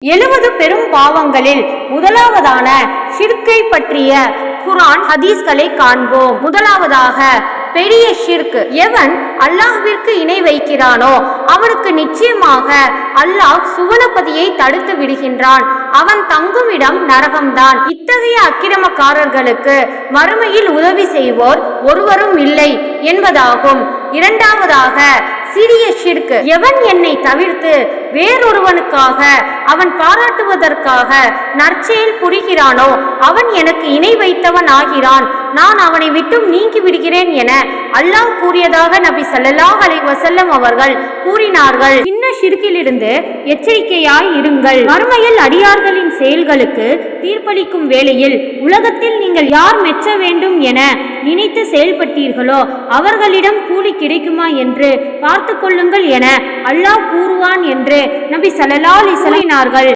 70 பெரும் பாவங்களில் முதலாவதான ஷிர்கை பற்றிய குர்ஆன் ஹதீஸ்களை காண்போம். முதலாவதாக பெரிய ஷிர்க். எவன் அல்லாஹ்விற்கு இணை வைக்கிறானோ அவனுக்கு நிச்சயமாக அல்லாஹ் சுவனபதியை தடுத்து விடுகின்றான். அவன் தங்கும் இடம் நரகம்தான். இத்தகைய அக்கிரமக்காரர்களுக்கு மறுமையில் உதவி செய்வோர் ஒருவரும் இல்லை என்பதாகும். இரண்டாவதாக சிறிய ஷிர்க். எவன் என்னை தவிர்த்து வேறொருவனுக்காக அவன் பாராட்டுவதற்காக நற்செயல் புரிகிறானோ அவன் எனக்கு இணை வைத்தவன் ஆகிறான். நான் அவனை விட்டும் நீங்கி விடுகிறேன் என அல்லாஹ் கூறியதாக நபி ஸல்லல்லாஹு அலைஹி வஸல்லம் அவர்கள் கூறினார்கள். சின்ன ஷிர்கிலிருந்து எச்சரிக்கையாய் இருங்கள். மறுமையில் அடியார்களின் செயல்களுக்கு தீர்ப்பளிக்கும் வேளையில் உலகத்தில் நீங்கள் யார் மெச்ச வேண்டும் என நினைத்து செயல்பட்டீர்களோ அவர்களிடம் கூலி கிடைக்குமா என்று பார்த்து கொள்ளுங்கள் என அல்லாஹ் கூறுவான் என்று நபி ஸல்லல்லாஹு அலைஹி வஸல்லம் கூறினார்கள்.